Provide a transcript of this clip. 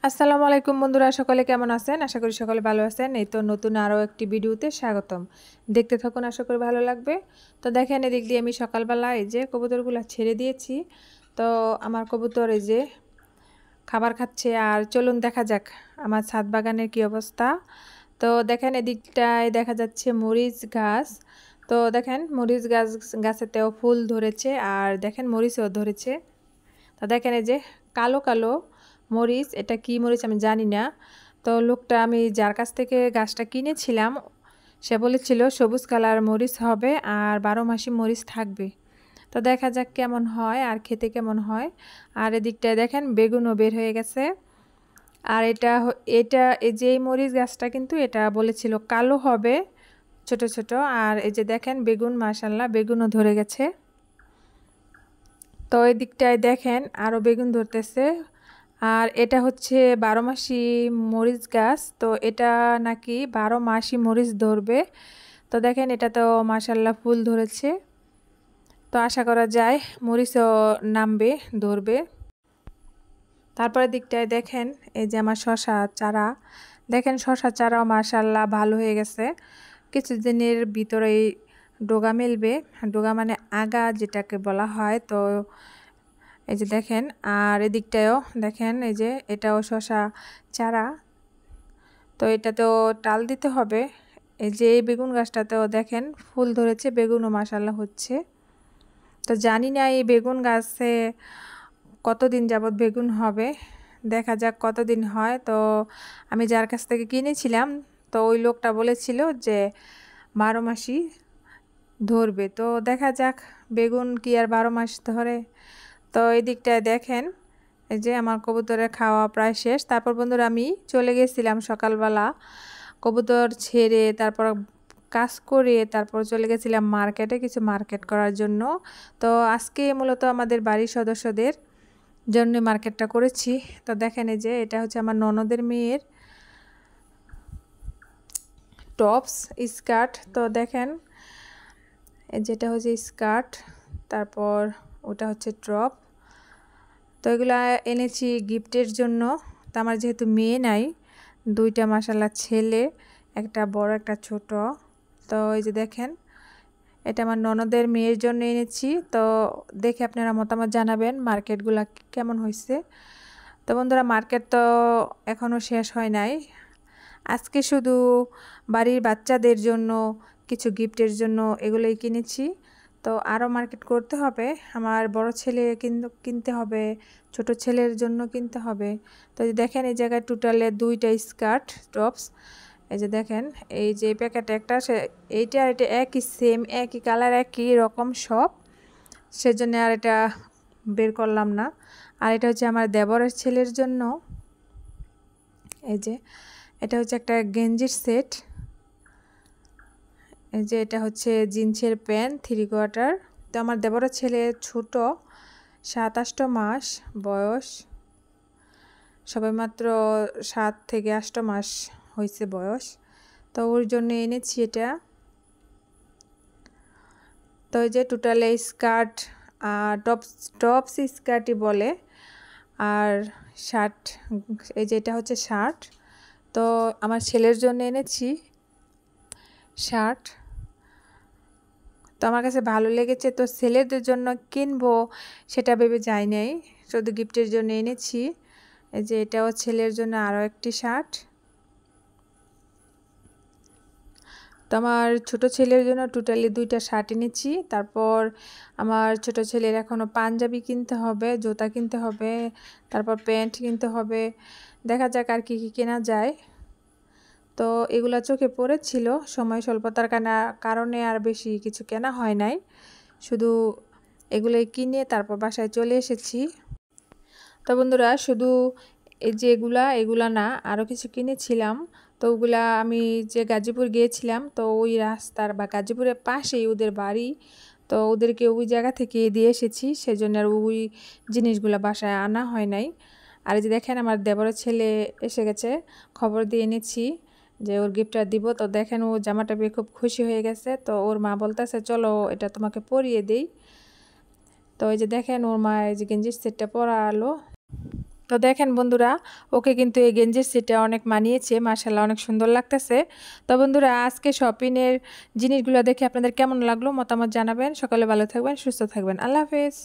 আসসালামু আলাইকুম বন্ধুরা, সকলে কেমন আছেন? আশা করি সকলে ভালো আছেন। এই তো নতুন আরও একটি ভিডিওতে স্বাগতম। দেখতে থাকুন, আশা করি ভালো লাগবে। তো দেখেন, এদিক দিয়ে আমি সকালবেলা এই যে কবুতরগুলো ছেড়ে দিয়েছি। তো আমার কবুতর এই যে খাবার খাচ্ছে। আর চলুন দেখা যাক আমার ছাদ বাগানের কি অবস্থা। তো দেখেন, এদিকটায় দেখা যাচ্ছে মরিচ গাছ। তো দেখেন মরিচ গাছেতেও ফুল ধরেছে, আর দেখেন মরিচও ধরেছে। তো দেখেন এই যে কালো কালো মরিচ, এটা কি মরিচ আমি জানি না। তো লোকটা, আমি যার কাছ থেকে গাছটা কিনেছিলাম, সে বলেছিল সবুজ কালার মরিচ হবে আর 12 মাসি মরিচ থাকবে। তো দেখা যাক কেমন হয় আর খেতে কেমন হয়। আর এদিকটায় দেখেন বেগুনও বের হয়ে গেছে। আর এটা এটা এই যে মরিচ গাছটা কিন্তু এটা বলেছিল কালো হবে, ছোট ছোট। আর এই যে দেখেন বেগুন, মাশাল্লাহ বেগুনও ধরে গেছে। তো এই দিকটায় দেখেন আরও বেগুন ধরতেছে। আর এটা হচ্ছে 12 মাসি মরিচ গাছ। তো এটা নাকি 12 মাসই মরিচ ধরবে। তো দেখেন এটা তো মাশাল্লাহ ফুল ধরেছে। তো আশা করা যায় মরিচও নামবে, ধরবে। তারপরে দিকটায় দেখেন এই যে আমার শশা চারা। দেখেন শশা চারাও মাশাল্লাহ ভালো হয়ে গেছে। কিছুদিনের ভিতরেই ডোগা মেলবে। ডোগা মানে আগা যেটাকে বলা হয়। তো এই যে দেখেন, আর এদিকটায়ও দেখেন এই যে এটাও শশা চারা। তো এটাতেও টাল দিতে হবে। এই যে এই বেগুন গাছটাতেও দেখেন ফুল ধরেছে, বেগুনও মাশাল্লাহ হচ্ছে। তো জানি না এই বেগুন গাছে কতদিন যাবত বেগুন হবে, দেখা যাক কতদিন হয়। তো আমি যার কাছ থেকে কিনেছিলাম, তো ওই লোকটা বলেছিল যে 12 মাসই ধরবে। তো দেখা যাক বেগুন কি আর 12 মাস ধরে। তো এই দিকটায় দেখেন এই যে আমার কবুতরের খাওয়া প্রায় শেষ। তারপর বন্ধুরা আমি চলে গেছিলাম সকালবেলা কবুতর ছেড়ে, তারপর কাজ করে তারপর চলে গেছিলাম মার্কেটে কিছু মার্কেট করার জন্য। তো আজকে মূলত আমাদের বাড়ির সদস্যদের জন্য মার্কেটটা করেছি। তো দেখেন এই যে এটা হচ্ছে আমার ননদের মেয়ের টপস স্কার্ট। তো দেখেন যেটা হচ্ছে স্কার্ট, তারপর ওটা হচ্ছে টপ। তো এগুলা এনেছি গিফটের জন্য। তো আমার যেহেতু মেয়ে নাই, দুইটা মাশাল্লাহ ছেলে, একটা বড় একটা ছোট। তো এই যে দেখেন এটা আমার ননদের মেয়ের জন্য এনেছি। তো দেখে আপনারা মতামত জানাবেন মার্কেটগুলা কেমন হয়েছে। তো বন্ধুরা মার্কেট তো এখনও শেষ হয় নাই। আজকে শুধু বাড়ির বাচ্চাদের জন্য কিছু গিফটের জন্য এগুলোই কিনেছি। তো আরও মার্কেট করতে হবে, আমার বড় ছেলে কিনতে হবে, ছোট ছেলের জন্য কিনতে হবে। তো দেখেন এই জায়গায় টোটালে দুইটা স্কার্ট টপস। এই যে দেখেন এই যে প্যাকেট একটা, এইটা আর এটা একই সেম, একই কালার, একই রকম সব, সেজন্য আর এটা বের করলাম না। আর এটা হচ্ছে আমার দেবরের ছেলের জন্য। এই যে এটা হচ্ছে একটা গেঞ্জির সেট। এই যে এটা হচ্ছে জিন্সের প্যান্ট 3/4। তো আমার দেবরের ছেলে ছোট, 7-8 মাস বয়স, সবে মাত্র 7 থেকে 8 মাস হয়েছে বয়স। তো ওর জন্য এনেছি এটা। তো এই যে টোটাল স্কার্ট, টপস স্কার্টই বলে, আর শার্ট, এই যে এটা হচ্ছে শার্ট। তো আমার ছেলের জন্য এনেছি শার্ট। তো আমার কাছে ভালো লেগেছে, তো ছেলেদের জন্য কিনবো সেটা ভেবে যাই নাই, শুধু গিফটের জন্য এনেছি। এই যে এটাও ছেলের জন্য আরও একটি শার্ট। তো আমার ছোট ছেলের জন্য টোটালি দুইটা শার্ট এনেছি। তারপর আমার ছোট ছেলের এখনও পাঞ্জাবি কিনতে হবে, জুতা কিনতে হবে, তারপর প্যান্ট কিনতে হবে। দেখা যাক আর কি কি কেনা যায়। তো এগুলা চোখে পড়েছিল, সময় স্বল্পতার কারণে আর বেশি কিছু কেনা হয় নাই, শুধু এগুলোই কিনে তারপর বাসায় চলে এসেছি। তো বন্ধুরা শুধু এই যে এগুলা না, আরও কিছু কিনেছিলাম। তো ওগুলা আমি যে গাজীপুর গিয়েছিলাম, তো ওই রাস্তার বা গাজীপুরের পাশেই ওদের বাড়ি। তো ওদেরকে ওই জায়গা থেকে দিয়ে এসেছি, সেজন্য আর ওই জিনিসগুলো বাসায় আনা হয় নাই। আর এই যে দেখেন আমার দেবরের ছেলে এসে গেছে, খবর দিয়ে এনেছি যে ওর গিফটটা দিব। তো দেখেন ও জামাটা পেয়ে খুব খুশি হয়ে গেছে। তো ওর মা বলতেছে চলো এটা তোমাকে পরিয়ে দেই। তো এই যে দেখেন ওর মা এই যে গেঞ্জির সেটটা পরালো। তো দেখেন বন্ধুরা, ওকে কিন্তু এই গেঞ্জির সেটটা অনেক মানিয়েছে, মাশাআল্লাহ অনেক সুন্দর লাগতেছে। তো বন্ধুরা, আজকে শপিংয়ের জিনিসগুলো দেখে আপনাদের কেমন লাগলো মতামত জানাবেন। সকালে ভালো থাকবেন, সুস্থ থাকবেন। আল্লাহ হাফেজ।